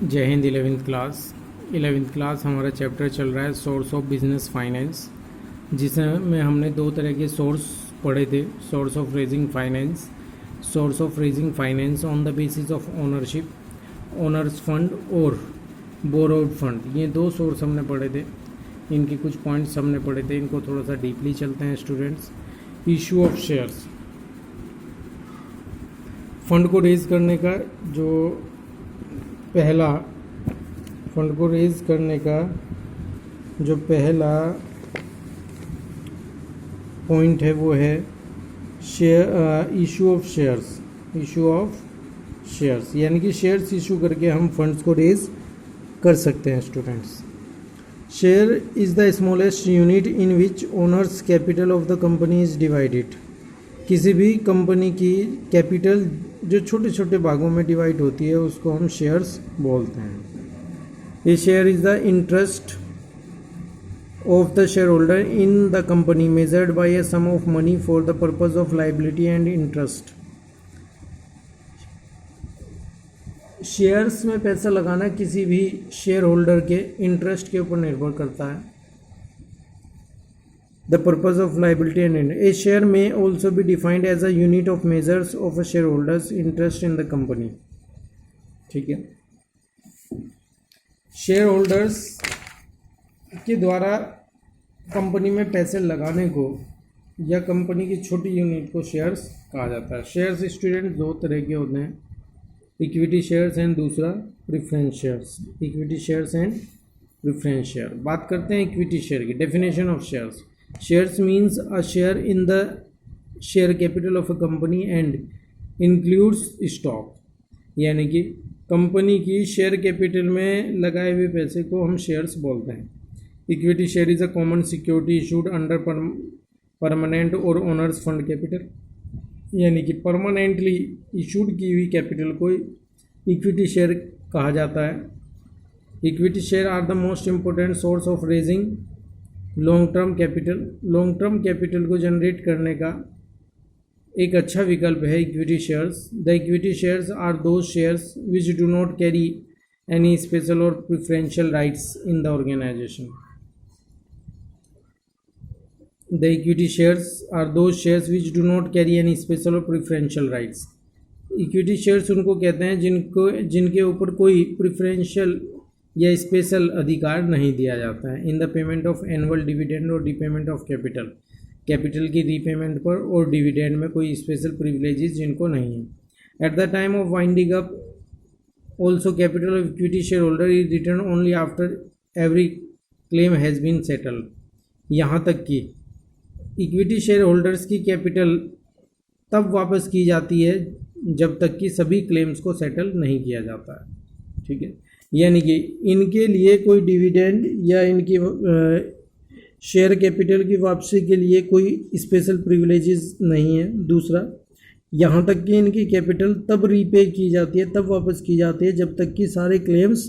जय हिंद। 11वीं क्लास हमारा चैप्टर चल रहा है सोर्स ऑफ बिजनेस फाइनेंस, जिसमें हमने दो तरह के सोर्स पढ़े थे। Source of raising finance on the basis of ownership, owner's fund और बोरोड फंड। ये दो सोर्स हमने पढ़े थे। इनके कुछ पॉइंट्स हमने पढ़े थे, इनको थोड़ा सा डीपली चलते हैं students. Issue of shares, fund को रेज करने का जो पहला पॉइंट है वो है इशू ऑफ शेयर्स, यानी कि शेयर्स इशू करके हम फंड्स को रेज कर सकते हैं students. Share is the smallest unit in which owners capital of the company is divided. किसी भी कंपनी की कैपिटल जो छोटे छोटे भागों में डिवाइड होती है उसको हम शेयर्स बोलते हैं। A share is the interest of the shareholder in the company measured by a sum of money for the purpose of liability and interest. Shares में पैसा लगाना किसी भी शेयर होल्डर के इंटरेस्ट के ऊपर निर्भर करता है। The purpose of liability and interest. A share may also be defined as a unit of measures of a shareholder's interest in the company. ठीक है, शेयर होल्डर्स के द्वारा कंपनी में पैसे लगाने को या कंपनी की छोटी यूनिट को शेयर्स कहा जाता है। शेयर्स स्टूडेंट दो तरह के होते हैं, इक्विटी शेयर्स एंड दूसरा preference shares. Equity shares and preference share. बात करते हैं इक्विटी शेयर की। Definition of shares: shares means a share in the share capital of a company and includes stock। यानी कि कंपनी की शेयर कैपिटल में लगाए हुए पैसे को हम शेयर्स बोलते हैं। Equity share is a common security issued under permanent और ओनर्स फंड कैपिटल। यानी कि परमानेंटली इशूड की हुई कैपिटल को इक्विटी शेयर कहा जाता है। Equity share are the most important source of raising long term capital को जनरेट करने का एक अच्छा विकल्प है equity shares. The equity shares are those shares which do not carry any special और preferential rights in the organisation. The equity shares are those shares which do not carry any special और preferential rights. Equity shares उनको कहते हैं जिनके ऊपर कोई preferential या special अधिकार नहीं दिया जाता है। In the payment of annual dividend और रीपेमेंट ऑफ कैपिटल की रीपेमेंट पर और डिविडेंड में कोई स्पेशल प्रिविलेजेस जिनको नहीं है। At the time of winding up also capital of equity share holder is return only after every claim has been settled. यहाँ तक कि इक्विटी शेयर होल्डर्स की कैपिटल तब वापस की जाती है जब तक कि सभी क्लेम्स को सेटल नहीं किया जाता है। ठीक है, यानी कि इनके लिए कोई डिविडेंड या इनकी शेयर कैपिटल की वापसी के लिए कोई स्पेशल प्रिविलेजेस नहीं है। दूसरा, यहाँ तक कि इनकी कैपिटल तब रीपे की जाती है, तब वापस की जाती है जब तक कि सारे क्लेम्स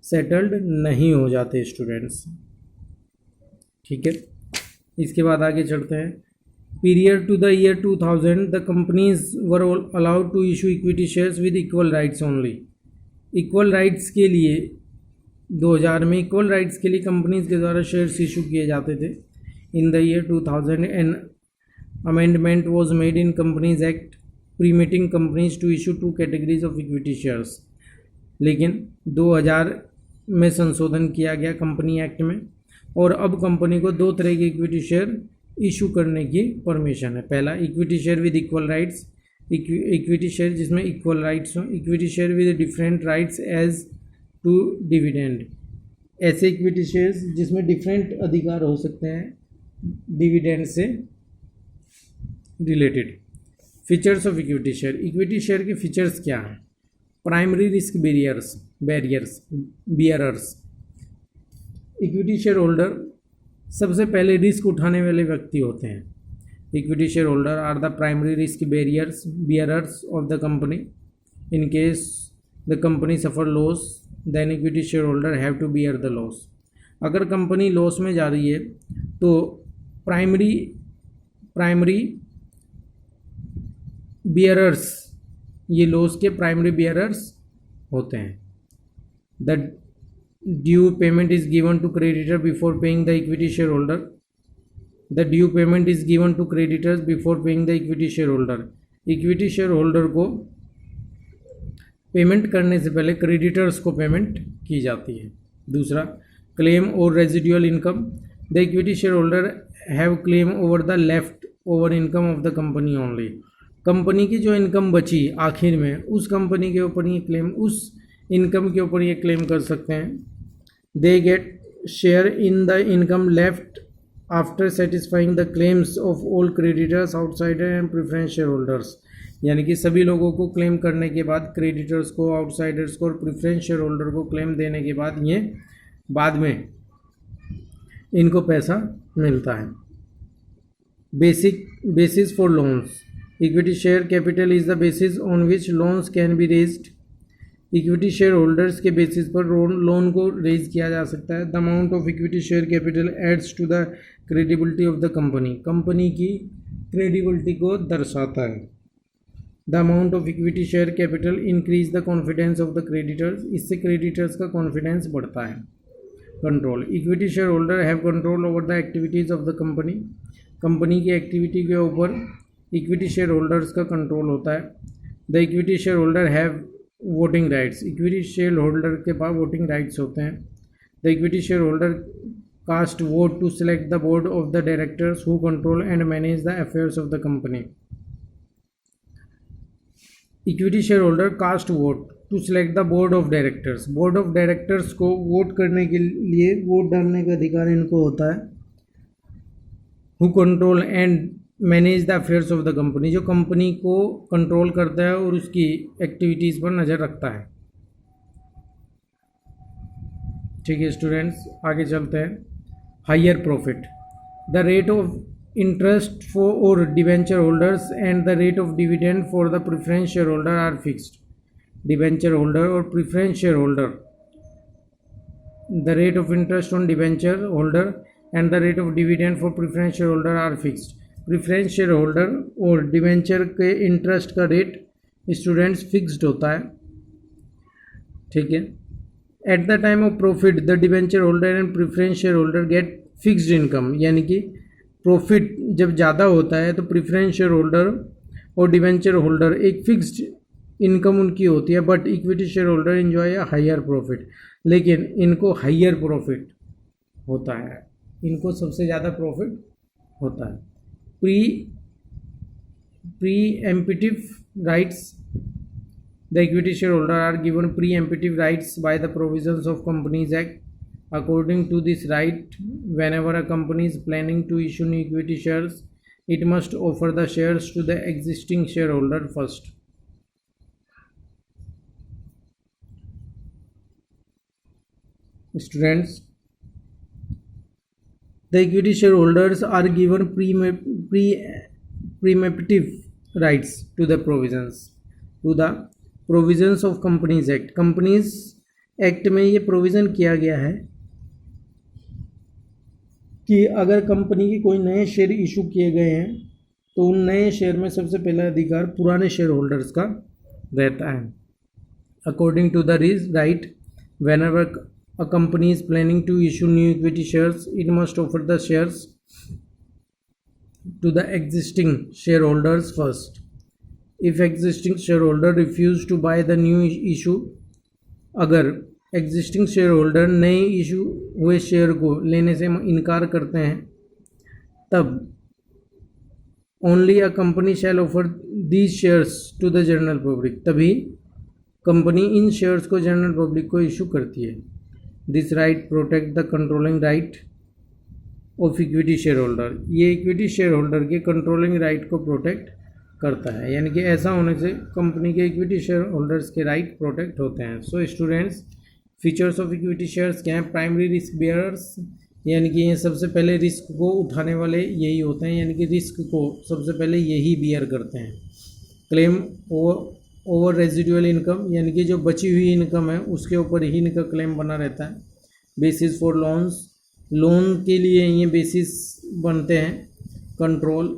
सेटल्ड नहीं हो जाते स्टूडेंट्स। ठीक है, इसके बाद आगे चढ़ते हैं। Period to the year 2000 the companies were allowed to issue equity shares with equal rights only. Equal rights के लिए 2000 में इक्वल राइट्स के लिए कंपनीज के द्वारा शेयर्स इशू किए जाते थे। In the year 2000 an amendment was made in companies act permitting companies to issue two categories of equity shares. लेकिन 2000 में संशोधन किया गया कंपनी एक्ट में, और अब कंपनी को दो तरह के इक्विटी शेयर इशू करने की परमिशन है। पहला, equity share with equal rights, equity share जिसमें इक्वल राइट्स हों। Equity share with different rights as to dividend, ऐसे इक्विटी शेयर्स जिसमें डिफरेंट अधिकार हो सकते हैं डिविडेंड से related. Features of equity share. Equity share के फीचर्स क्या हैं? Primary risk bearers. Equity share holder सबसे पहले रिस्क उठाने वाले व्यक्ति होते हैं। Equity shareholder are the primary risk bearers of the company. In case the company suffer loss, then equity shareholder have to bear the loss. अगर company loss में जा रही है तो प्राइमरी बियरर्स, ये लॉस के प्राइमरी बियरर्स होते हैं। The due payment is given to creditor before paying the equity shareholder. The due payment is given to creditors before paying the equity shareholder. Equity share holder को payment करने से पहले creditors को payment की जाती है. दूसरा, क्लेम और residual income. The equity share holder have claim over the left over income of the company only. Company की जो इनकम बची आखिर में, उस कंपनी के ऊपर ये क्लेम, उस इनकम के ऊपर ये क्लेम कर सकते हैं. They get share in the income left after satisfying the claims of all creditors outsider and preference share holders. यानी कि सभी लोगों को क्लेम करने के बाद, क्रेडिटर्स को, आउटसाइडर्स को और प्रेफरेंस शेयर होल्डर को क्लेम देने के बाद ये बाद में इनको पैसा मिलता है. Basis for loans. Equity share capital is the basis on which loans can be raised. Equity share holders के बेसिस पर लोन को रेज किया जा सकता है. The amount of equity share capital adds to the credibility of the company. Company की credibility को दर्शाता है. The amount of equity share capital increase the confidence of the creditors. इससे क्रेडिटर्स का कॉन्फिडेंस बढ़ता है. Control. Equity share holder have control over the activities of the company. Company की activity के ऊपर इक्विटी शेयर होल्डर्स का control होता है. The equity share holder have voting rights. Equity share holder के पास वोटिंग राइट्स होते हैं. The equity share holder cast vote to select the board of the directors who control and manage the affairs of the company. Equity share holder cast vote to select the board of directors. Board of directors को vote करने के लिए, vote डालने का अधिकार इनको होता है. Who control and manage the affairs of the company. जो कंपनी को कंट्रोल करता है और उसकी एक्टिविटीज़ पर नज़र रखता है. ठीक है स्टूडेंट्स, आगे चलते हैं. Higher profit. The rate of interest for or debenture holders and the rate of dividend for the preference shareholder are fixed. Debenture holder or preference shareholder, the rate of interest on debenture holder and the rate of dividend for preference shareholder are fixed. Preference shareholder और debenture के interest का rate students fixed होता है. ठीक है. At the time of profit, the debenture holder and preference shareholder get fixed income. यानी कि profit जब ज़्यादा होता है तो प्रेफरेंस शेयर होल्डर और डिवेंचर होल्डर एक फिक्स्ड इनकम उनकी होती है. But equity share holder enjoy a higher profit. लेकिन इनको हायर प्रॉफिट होता है, इनको सबसे ज़्यादा प्रॉफिट होता है. Preemptive rights. The equity share holder are given preemptive rights by the provisions of companies act. According to this right, whenever a company is planning to issue new equity shares, it must offer the shares to the existing shareholder first. Students, the equity shareholders are given preemptive rights to the provisions of Companies Act. Companies Act में ये provision किया गया है कि अगर company के कोई नए शेयर इशू किए गए हैं तो उन नए शेयर में सबसे पहला अधिकार पुराने शेयर होल्डर्स का रहता है. According to the right, whenever a company is planning to issue new equity shares, it must offer the shares to the existing share holders first. If existing share holder refuse to buy the new issue, अगर existing share holder नए issue हुए share को लेने से इनकार करते हैं, तब only a company shall offer these shares to the general public. तभी कंपनी इन शेयर्स को जनरल पब्लिक को इशू करती है. This right protect the controlling right of equity share holder. ये इक्विटी शेयर होल्डर के कंट्रोलिंग राइट को protect करता है. यानी कि ऐसा होने से कंपनी के इक्विटी शेयर होल्डर्स के राइट प्रोटेक्ट होते हैं. So students, features of equity shares क्या हैं? प्राइमरी रिस्क बेयरर्स, यानी कि ये सबसे पहले रिस्क को उठाने वाले यही होते हैं, यानी कि रिस्क को सबसे पहले यही बियर करते हैं. क्लेम ओवर रेजिडुअल इनकम, यानी कि जो बची हुई इनकम है उसके ऊपर ही इनका क्लेम बना रहता है. बेसिस फॉर लोन्स, लोन के लिए ये बेसिस बनते हैं. कंट्रोल,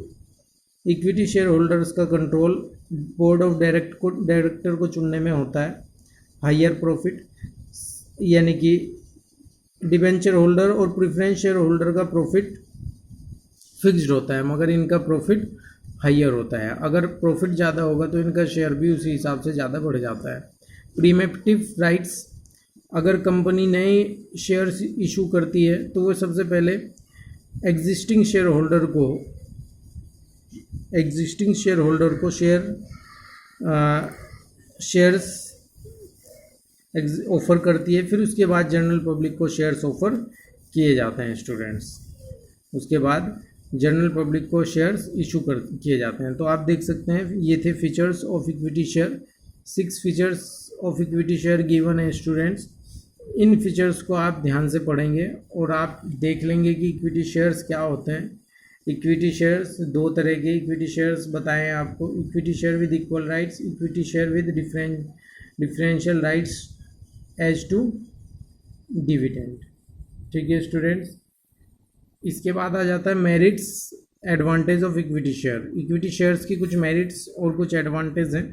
इक्विटी शेयर होल्डर्स का कंट्रोल बोर्ड ऑफ डायरेक्टर को चुनने में होता है. हायर प्रॉफिट, यानी कि डिबेंचर होल्डर और प्रेफरेंस शेयर होल्डर का प्रॉफिट फिक्स्ड होता है, मगर इनका प्रॉफिट हाइयर होता है। अगर प्रॉफिट ज़्यादा होगा तो इनका शेयर भी उसी हिसाब से ज़्यादा बढ़ जाता है। प्रीमेप्टिव राइट्स, अगर कंपनी नए शेयर्स इशू करती है तो वो सबसे पहले एग्जिस्टिंग शेयर होल्डर को शेयर्स ऑफर करती है, फिर उसके बाद जनरल पब्लिक को शेयर्स ऑफर किए जाते हैं स्टूडेंट्स। उसके बाद जनरल पब्लिक को शेयर्स इशू किए जाते हैं। तो आप देख सकते हैं ये थे features of equity share. 6 features of equity share given है स्टूडेंट्स। इन फीचर्स को आप ध्यान से पढ़ेंगे और आप देख लेंगे कि इक्विटी शेयर्स क्या होते हैं। इक्विटी शेयर्स 2 तरह के इक्विटी शेयर्स बताए हैं आपको। Equity share with equal rights, equity share with differential rights as to dividend. ठीक है स्टूडेंट्स, इसके बाद आ जाता है merits advantage of equity share. Equity shares की कुछ मेरिट्स और कुछ एडवांटेज हैं।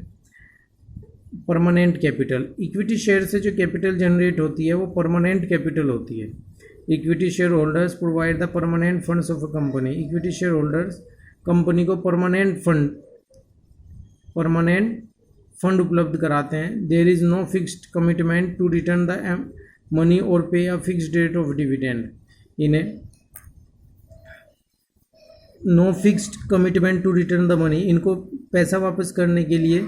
परमानेंट कैपिटल, इक्विटी शेयर से जो कैपिटल जनरेट होती है वो परमानेंट कैपिटल होती है। Equity share holders provide the permanent funds of a company. Equity share holders company को परमानेंट फंड उपलब्ध कराते हैं। There is no fixed commitment to return the money और pay a fixed rate of dividend. इन्हें no fixed commitment to return the money, इनको पैसा वापस करने के लिए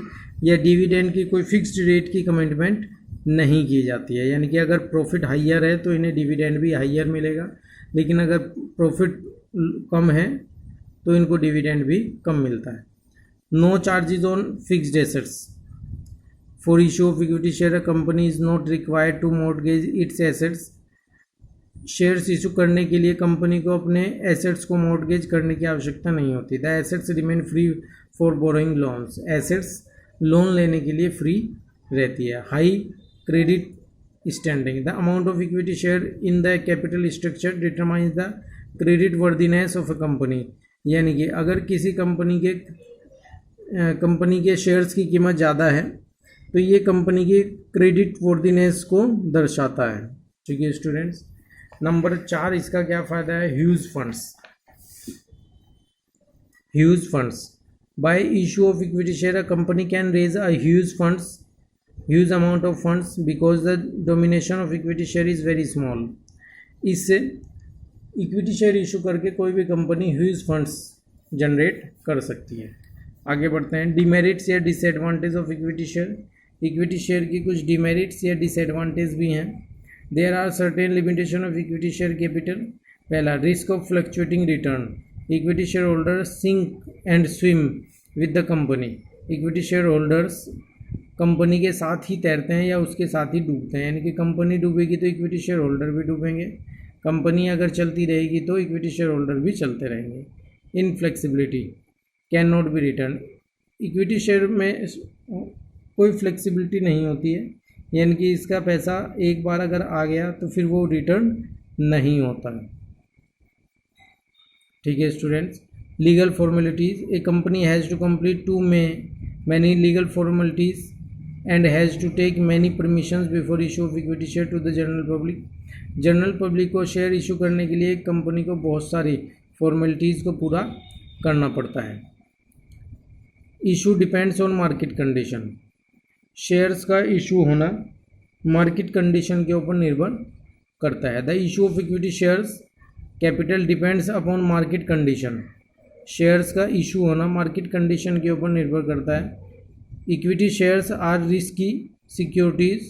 या डिविडेंड की कोई फिक्स्ड रेट की कमिटमेंट नहीं की जाती है। यानी कि अगर प्रॉफिट हाइयर है तो इन्हें डिविडेंड भी हाइयर मिलेगा, लेकिन अगर प्रॉफिट कम है तो इनको डिविडेंड भी कम मिलता है। No charges on fixed assets. For issue of equity share a company is not required to mortgage its assets. Shares issue करने के लिए कंपनी को अपने एसेट्स को मॉर्गेज करने की आवश्यकता नहीं होती। The assets remain free for borrowing loans. Assets loan लेने के लिए फ्री रहती है। High credit standing, the amount of equity share in the capital structure determines the credit worthiness of a company. यानी कि अगर किसी कंपनी के शेयर्स की कीमत ज़्यादा है तो ये कंपनी की क्रेडिट वर्दीनेस को दर्शाता है। ठीक है स्टूडेंट्स, नंबर 4 इसका क्या फ़ायदा है? Huge funds. By issue of equity share a company can raise a huge amount of funds because the domination of equity share is very small. इससे इक्विटी शेयर इशू करके कोई भी कंपनी ह्यूज फंड्स जनरेट कर सकती है। आगे बढ़ते हैं। डिमेरिट्स या disadvantage of equity share. Equity share की कुछ डिमेरिट्स या डिसएडवांटेज भी हैं। There are certain limitation of equity share capital. पहला, risk of fluctuating return. Equity share holder sink and swim with the company. Equity share holders company के साथ ही तैरते हैं या उसके साथ ही डूबते हैं। यानी कि कंपनी डूबेगी तो इक्विटी शेयर होल्डर भी डूबेंगे, कंपनी अगर चलती रहेगी तो इक्विटी शेयर होल्डर भी चलते रहेंगे। Inflexibility, can not be return. Equity share में कोई फ्लेक्सिबिलिटी नहीं होती है, यानी कि इसका पैसा एक बार अगर आ गया तो फिर वो रिटर्न नहीं होता है। ठीक है students. Legal formalities, a company has to complete many legal formalities and has to take many permissions before issue of equity share to the general public. General public को शेयर इशू करने के लिए company को बहुत सारी formalities को पूरा करना पड़ता है। Issue depends on market condition. Shares का इशू होना मार्केट कंडीशन के ऊपर निर्भर करता है। The issue of equity shares capital depends upon market condition. Shares का इशू होना मार्केट कंडीशन के ऊपर निर्भर करता है। Equity shares are risky securities.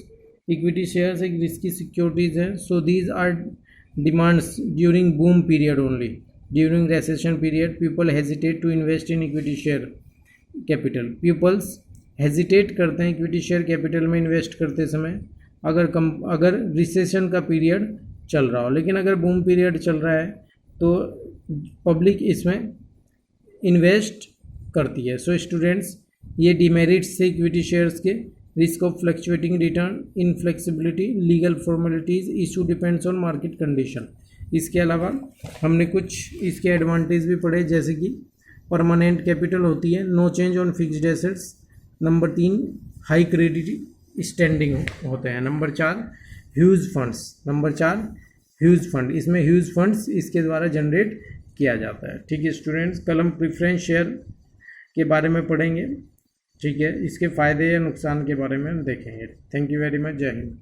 Equity shares एक रिस्की सिक्योरिटीज़ हैं। So these are demands during boom period only. During recession period people hesitate to invest in equity share capital. Peoples hesitate करते हैं equity share capital में invest करते समय अगर recession का period चल रहा हो। लेकिन अगर बूम पीरियड चल रहा है तो पब्लिक इसमें इन्वेस्ट करती है। सो स्टूडेंट्स, ये डिमेरिट्स से इक्विटी शेयर्स के, risk of fluctuating return, inflexibility, legal formalities, issue depends on market condition. इसके अलावा हमने कुछ इसके एडवांटेज भी पढ़े, जैसे कि परमानेंट कैपिटल होती है, no change on fixed assets. Number 3, high credit standing होते हैं। Number 4, huge funds, number 4 huge fund, इसमें ह्यूज फंड्स इसके द्वारा जनरेट किया जाता है। ठीक है स्टूडेंट्स, कल हम प्रेफरेंस शेयर के बारे में पढ़ेंगे। ठीक है, इसके फ़ायदे या नुकसान के बारे में हम देखेंगे। थैंक यू वेरी मच, जय हिंद।